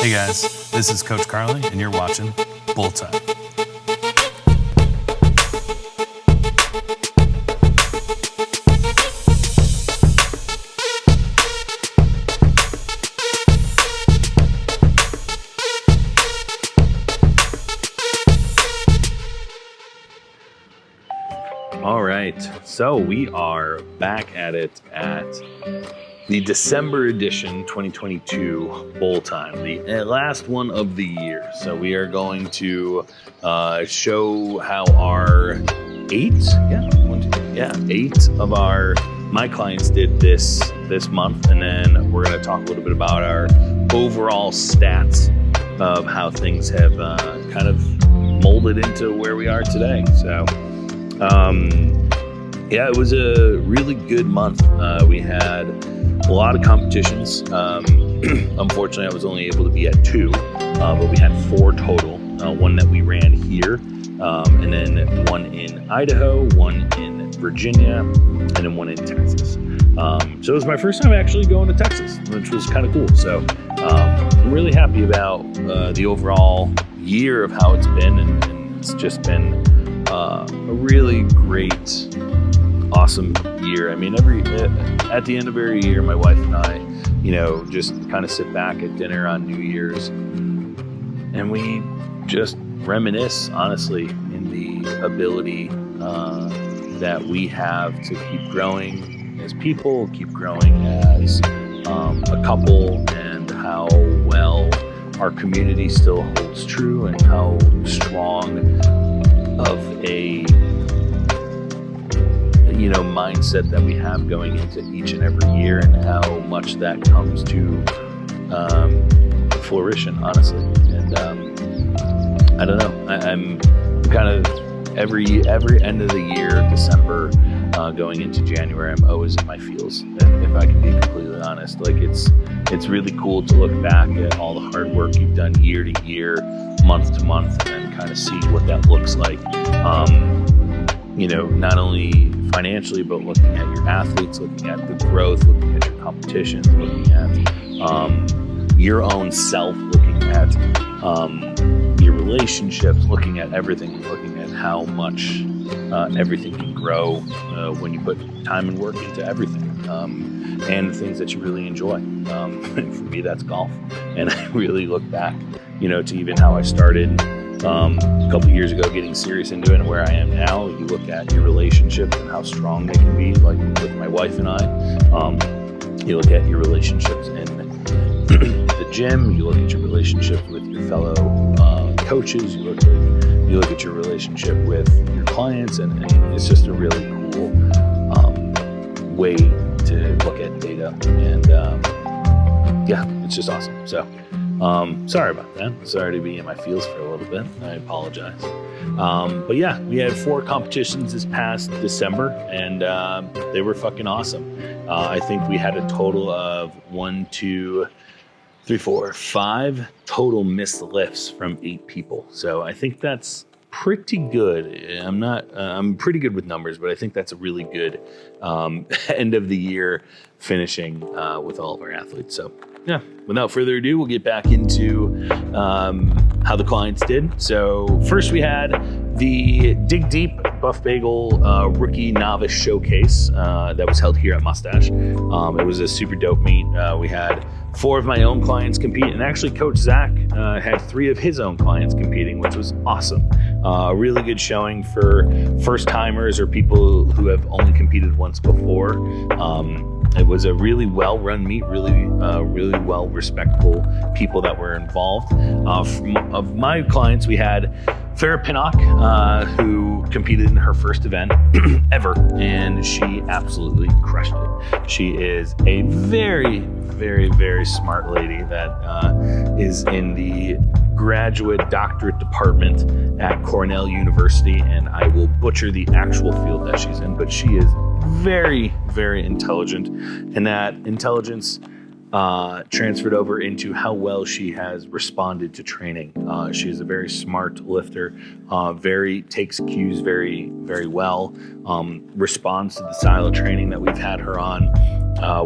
Hey guys, this is Coach Carly, and you're watching Bull Time. All right, so we are back at it at the December edition 2022 Bull Time, the last one of the year. So we are going to show how our eight of my clients did this month, and then we're going to talk a little bit about our overall stats of how things have kind of molded into where we are today. So. It was a really good month. We had a lot of competitions. Unfortunately, I was only able to be at 2, but we had 4 total. One that we ran here, and then 1 in Idaho, 1 in Virginia, and then 1 in Texas. So it was my first time actually going to Texas, which was kind of cool. So I'm really happy about the overall year of how it's been, and it's just been a really great, awesome year. I mean, at the end of every year, my wife and I, just kind of sit back at dinner on New Year's, and we just reminisce, honestly, in the ability that we have to keep growing as people, keep growing as a couple, and how well our community still holds true, and how strong of a mindset that we have going into each and every year, and how much that comes to fruition, honestly. And I don't know, I'm kind of every end of the year, December, going into January, I'm always in my feels, if I can be completely honest. Like, it's really cool to look back at all the hard work you've done year to year, month to month, and kind of see what that looks like. Not only financially, but looking at your athletes, looking at the growth, looking at your competitions, looking at your own self, looking at your relationships, looking at everything, looking at how much everything can grow when you put time and work into everything, and things that you really enjoy. For me, that's golf, and I really look back, to even how I started a couple years ago, getting serious into it, and where I am now. You look at your relationships and how strong they can be, like with my wife and I. You look at your relationships in the gym. You look at your relationships with your fellow coaches. You look at your relationship with your clients, and it's just a really cool way to look at data. And it's just awesome. So. Sorry about that. Sorry to be in my feels for a little bit. I apologize. But yeah, we had 4 competitions this past December, and they were fucking awesome. I think we had a total of 1, 2, 3, 4, 5 total missed lifts from 8 people. So I think that's pretty good. I'm pretty good with numbers, but I think that's a really good end of the year finishing with all of our athletes. So yeah, without further ado, we'll get back into how the clients did. So first we had the Dig Deep Buff Bagel Rookie Novice Showcase that was held here at Mustache. It was a super dope meet. We had 4 of my own clients compete, and actually Coach Zach had 3 of his own clients competing, which was awesome. A really good showing for first timers or people who have only competed once before. It was a really well-run meet, really well respectful people that were involved. Of my clients, we had Farrah Pinnock, who competed in her first event ever, and she absolutely crushed it. She is a very, very, very smart lady that is in the graduate doctorate department at Cornell University, and I will butcher the actual field that she's in, but she is very, very intelligent, and that intelligence transferred over into how well she has responded to training. She is a very smart lifter, takes cues very, very well, responds to the style of training that we've had her on.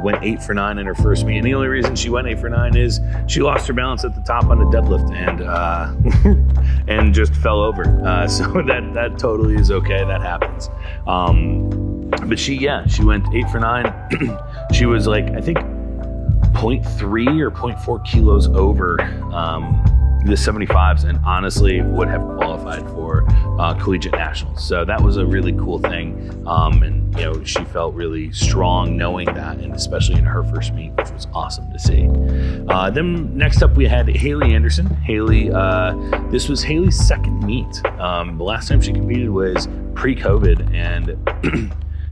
Went 8 for 9 in her first meet, and the only reason she went 8 for 9 is she lost her balance at the top on the deadlift and just fell over. So that totally is okay. That happens. But she went 8 for 9. She was like, I think 0.3 or 0.4 kilos over the 75s, and honestly would have qualified for collegiate nationals. So that was a really cool thing. And she felt really strong knowing that, and especially in her first meet, which was awesome to see. Then next up we had Haley Anderson. Haley, this was Haley's second meet. The last time she competed was pre-COVID, and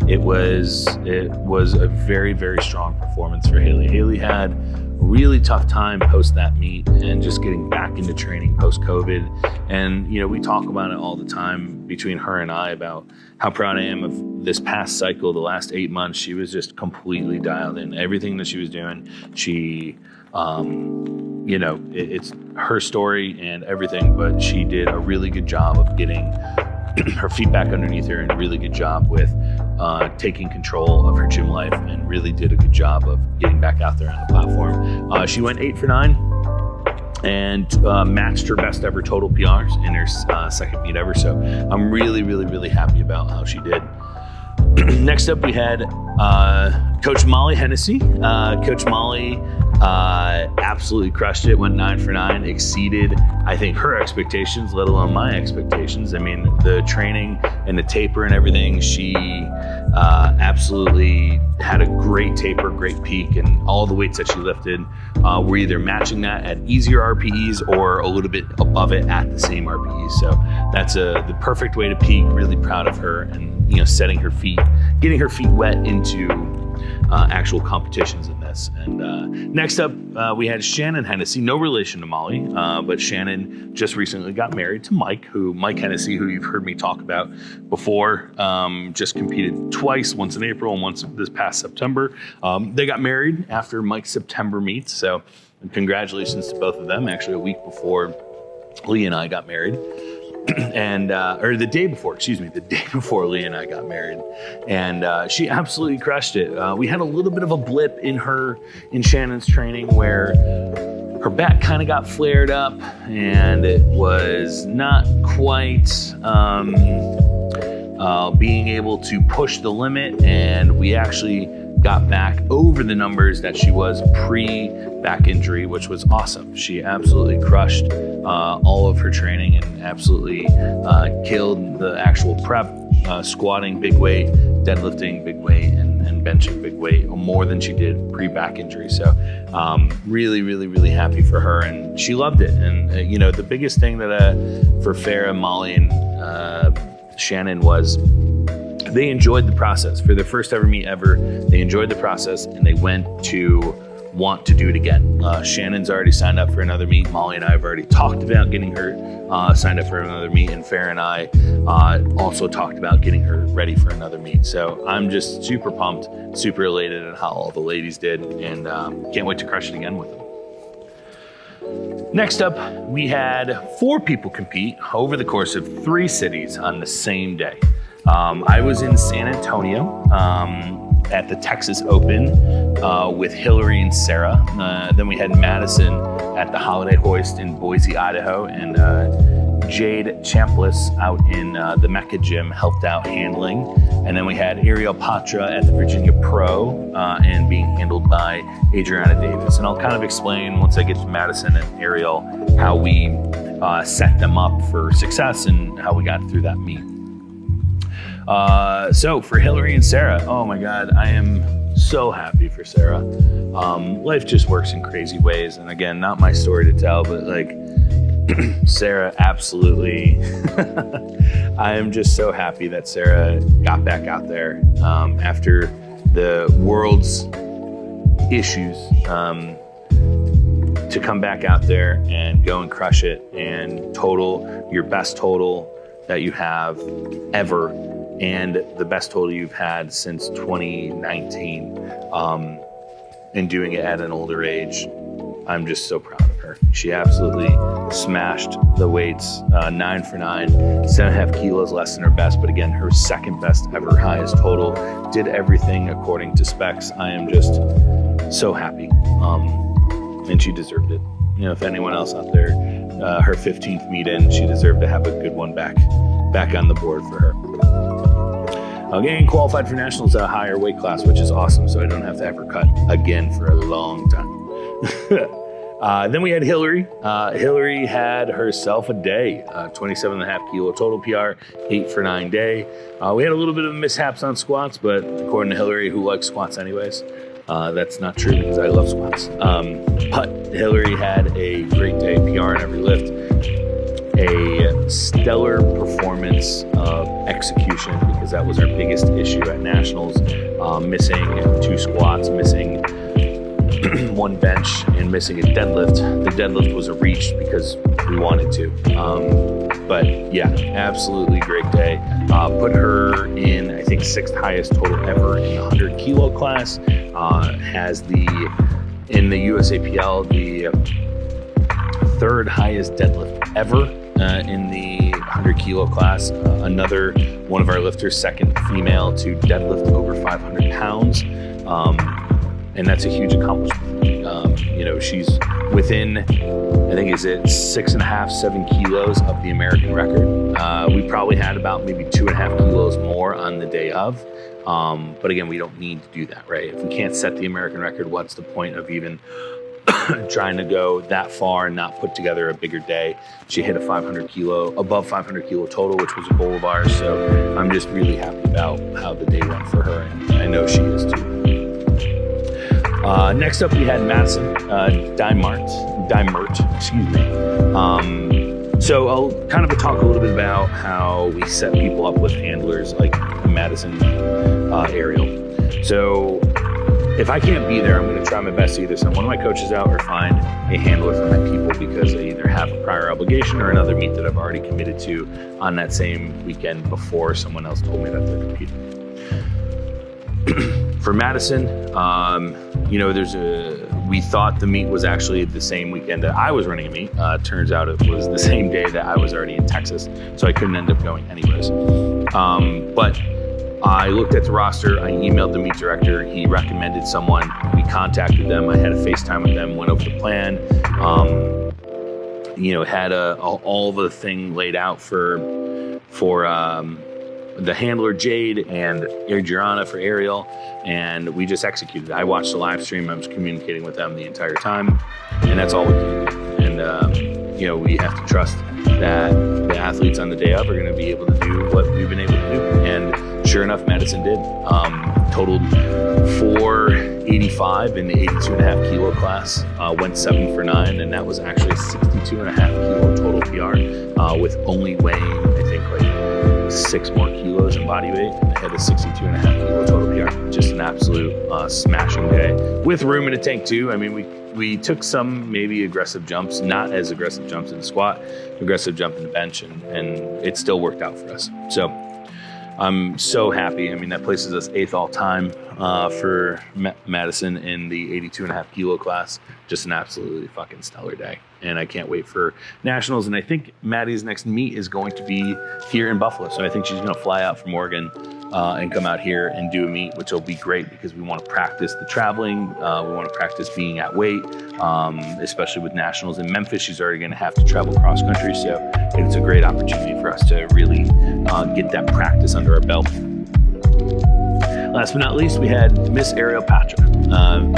it was a very, very strong performance for Haley. Haley had a really tough time post that meet and just getting back into training post-COVID. And, we talk about it all the time between her and I about how proud I am of this past cycle. The last 8 months, she was just completely dialed in. Everything that she was doing, she, it's her story and everything, but she did a really good job of getting her feet back underneath her, and a really good job with taking control of her gym life, and really did a good job of getting back out there on the platform. She went 8 for 9 and matched her best ever total PRs in her second meet ever. So I'm really, really, really happy about how she did. Next up, we had Coach Molly Hennessy. Coach Molly absolutely crushed it, went 9 for 9, exceeded, I think, her expectations, let alone my expectations. I mean, the training and the taper and everything, she absolutely had a great taper, great peak, and all the weights that she lifted were either matching that at easier RPEs or a little bit above it at the same RPEs. So that's the perfect way to peak. Really proud of her, and setting her feet, getting her feet wet into actual competitions in this. And next up, we had Shannon Hennessy, no relation to Molly, but Shannon just recently got married to Mike Hennessy, who you've heard me talk about before. Just competed twice, once in April and once this past September. They got married after Mike's September meet, so congratulations to both of them, actually a week before Lee and I got married. And the day before Lee and I got married, and she absolutely crushed it. We had a little bit of a blip in Shannon's training where her back kind of got flared up, and it was not quite being able to push the limit, and we actually got back over the numbers that she was pre-back injury, which was awesome. She absolutely crushed all of her training and absolutely killed the actual prep, squatting big weight, deadlifting big weight, and benching big weight more than she did pre-back injury. So really, really, really happy for her, and she loved it. And the biggest thing that for Farah, Molly, and Shannon was they enjoyed the process. For their first ever meet ever, they enjoyed the process, and they went to want to do it again. Shannon's already signed up for another meet. Molly and I have already talked about getting her signed up for another meet, and Farah and I also talked about getting her ready for another meet. So I'm just super pumped, super elated at how all the ladies did, and can't wait to crush it again with them. Next up, we had 4 people compete over the course of 3 cities on the same day. I was in San Antonio at the Texas Open with Hillary and Sarah. Then we had Madison at the Holiday Hoist in Boise, Idaho, and Jade Chambliss out in the Mecca Gym helped out handling. And then we had Ariel Patra at the Virginia Pro and being handled by Adriana Davis. And I'll kind of explain once I get to Madison and Ariel how we set them up for success and how we got through that meet. So for Hillary and Sarah, oh my God, I am so happy for Sarah. Life just works in crazy ways. And again, not my story to tell, but like Sarah, absolutely. I am just so happy that Sarah got back out there after the world's issues to come back out there and go and crush it and total your best total that you have ever, and the best total you've had since 2019. and doing it at an older age. I'm just so proud of her. She absolutely smashed the weights, 9 for 9, 7.5 kilos less than her best, but again, her second best ever, highest total. Did everything according to specs. I am just so happy, and she deserved it. You know, if anyone else out there, her 15th meet in, she deserved to have a good one back on the board for her. Getting qualified for nationals at a higher weight class, which is awesome, so I don't have to ever cut again for a long time. Then we had Hillary. Hillary had herself a day, 27.5 kilo total PR, 8 for 9 day. We had a little bit of mishaps on squats, but according to Hillary, who likes squats anyways, that's not true because I love squats. But Hillary had a great day, PR in every lift. A stellar performance of execution, because that was our biggest issue at nationals. Missing 2 squats, missing 1 bench, and missing a deadlift. The deadlift was a reach because we wanted to. But yeah, absolutely great day. Put her in, I think, 6th highest total ever in the 100 kilo class. Has in the USAPL, the 3rd highest deadlift ever in the 100 kilo class. Another one of our lifters, 2nd female to deadlift over 500 pounds. And that's a huge accomplishment. You know, she's within, I think, is it 6.5, 7 kilos of the American record. We probably had about maybe 2.5 kilos more on the day of. But again, we don't need to do that, right? If we can't set the American record, what's the point of even trying to go that far and not put together a bigger day? She hit above 500 kilo total, which was a goal of ours. So I'm just really happy about how the day went for her, and I know she is too. Next up, we had Madison Dimert, excuse me. So I'll kind of talk a little bit about how we set people up with handlers like Madison, Ariel. So if I can't be there, I'm going to try my best to either send one of my coaches out or find a handler for my people, because I either have a prior obligation or another meet that I've already committed to on that same weekend before someone else told me that they're competing. For Madison, you know, we thought the meet was actually the same weekend that I was running a meet. Turns out it was the same day that I was already in Texas, so I couldn't end up going anyways. But I looked at the roster, I emailed the meet director, he recommended someone, we contacted them, I had a FaceTime with them, went over the plan, you know, had all the thing laid out for the handler Jade and Adriana for Ariel, and we just executed. I watched the live stream, I was communicating with them the entire time, and that's all we can do. And you know, we have to trust that the athletes on the day of are going to be able to do what we've been able to do. And sure enough, Madison did. Totaled 485 in the 82.5 kilo class, went 7 for 9, and that was actually 62.5 kilo total PR, with only weighing, I think, like 6 more kilos in body weight, and I had a 62.5 kilo total PR. Just an absolute smashing day, with room in the tank too. I mean, we took some maybe aggressive jumps, not as aggressive jumps in the squat, aggressive jump in the bench, and it still worked out for us. So I'm so happy. I mean, that places us 8th all time for Madison in the 82.5 kilo class. Just an absolutely fucking stellar day. And I can't wait for nationals. And I think Maddie's next meet is going to be here in Buffalo. So I think she's going to fly out from Oregon and come out here and do a meet, which will be great because we want to practice the traveling. We want to practice being at weight, especially with nationals in Memphis. She's already going to have to travel cross country. So it's a great opportunity for us to really get that practice under our belt. Last but not least, we had Miss Ariel Patra.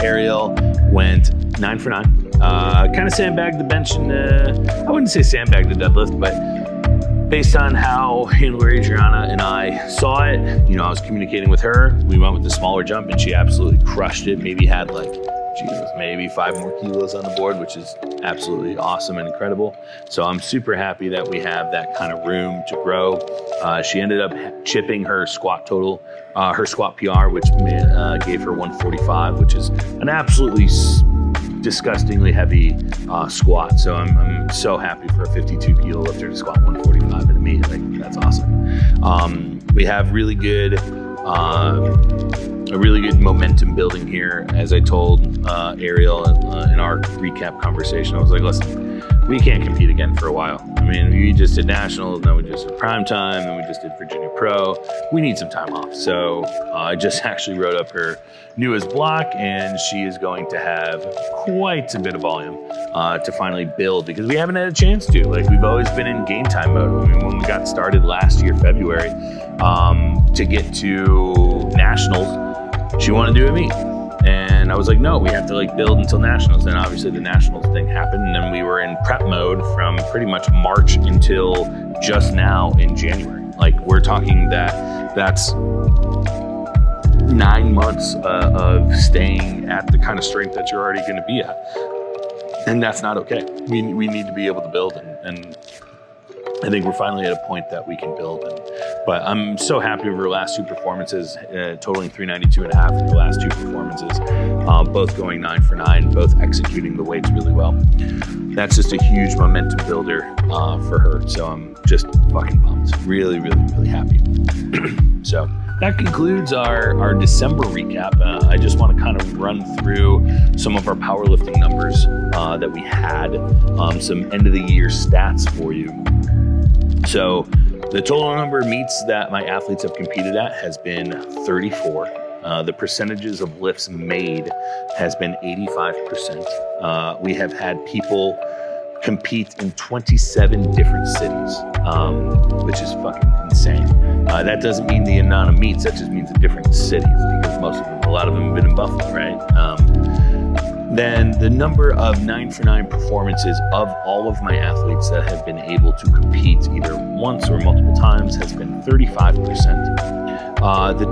Ariel went 9 for 9. Kind of sandbagged the bench, and I wouldn't say sandbagged the deadlift, but based on how handler Adriana and I saw it, you know, I was communicating with her. We went with the smaller jump, and she absolutely crushed it. Maybe had like, maybe 5 more kilos on the board, which is absolutely awesome and incredible. So I'm super happy that we have that kind of room to grow. She ended up chipping her squat total, her squat PR, which gave her 145, which is an absolutely disgustingly heavy squat. So I'm so happy for a 52 kilo lifter to squat 145 in a meet. Like, that's awesome. We have really good a really good momentum building here. As I told Ariel in our recap conversation, I was like, listen, we can't compete again for a while. I mean, we just did nationals, then we just did prime time, then we just did Virginia Pro. We need some time off. So I just actually wrote up her newest block, and she is going to have quite a bit of volume to finally build, because we haven't had a chance to. Like, we've always been in game time mode. I mean, when we got started last year, February, to get to nationals, she wanted to do a meet. And I was like, no, we have to like build until nationals. Then obviously the nationals thing happened, and then we were in prep mode from pretty much March until just now in January. Like, we're talking that's 9 months of staying at the kind of strength that you're already going to be at. And that's not okay. We need to be able to build, and I think we're finally at a point that we can build. But I'm so happy with her last two performances, totaling 392.5 in the last two performances, both going 9 for 9, both executing the weights really well. That's just a huge momentum builder for her. So I'm just fucking pumped. Really, really, really happy. So that concludes our December recap. I just want to kind of run through some of our powerlifting numbers that we had, some end of the year stats for you. So the total number of meets that my athletes have competed at has been 34. The percentages of lifts made has been 85%. We have had people compete in 27 different cities, which is fucking insane. That doesn't mean the amount of meets, that just means the different cities, because a lot of them have been in Buffalo, right? Then the number of 9 for 9 performances of all of my athletes that have been able to compete either once or multiple times has been 35%. The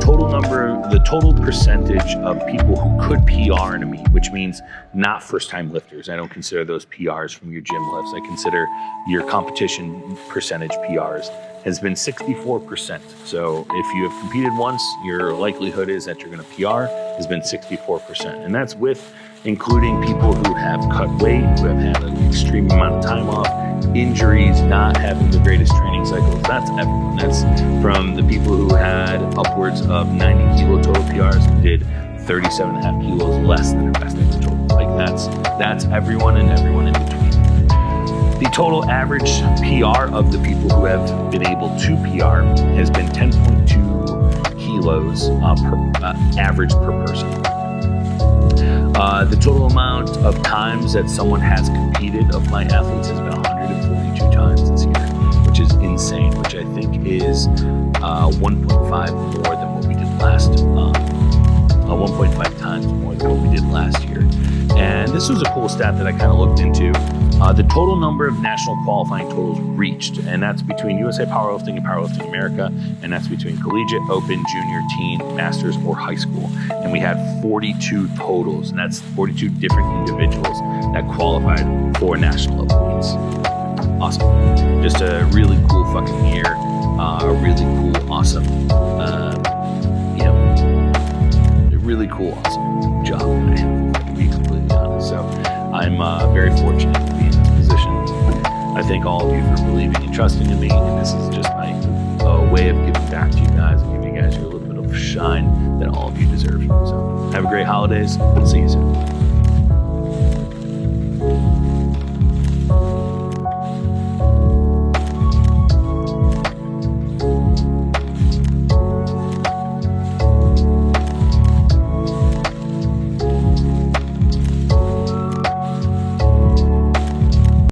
total percentage of people who could PR in a meet, which means not first time lifters. I don't consider those PRs from your gym lifts. I consider your competition percentage PRs, has been 64%. So if you have competed once, your likelihood is that you're going to PR has been 64%. And that's with including people who have cut weight, who have had an extreme amount of time off, injuries, not having the greatest training cycles. That's everyone. That's from the people who had upwards of 90 kilo total PRs who did 37.5 kilos less than their best ever total. Like, that's everyone and everyone in between. The total average PR of the people who have been able to PR has been 10.2 kilos average per person. The total amount of times that someone has competed of my athletes has been 142 times this year, which is insane, which I think is 1.5 more than what we did last, 1.5 times more than what we did last year. And this was a cool stat that I kind of looked into. The total number of national qualifying totals reached, and that's between USA Powerlifting and Powerlifting America, and that's between collegiate, open, junior, teen, masters, or high school. And we had 42 totals, and that's 42 different individuals that qualified for national level meets. Awesome. Just a really cool fucking year. A really cool, awesome, a really cool, awesome job, to be completely honest. So I'm very fortunate to be in this position. I thank all of you for believing and trusting in me, and this is just my way of giving back to you guys and giving you guys a little bit of shine that all of you deserve. So have a great holidays. I'll see you soon.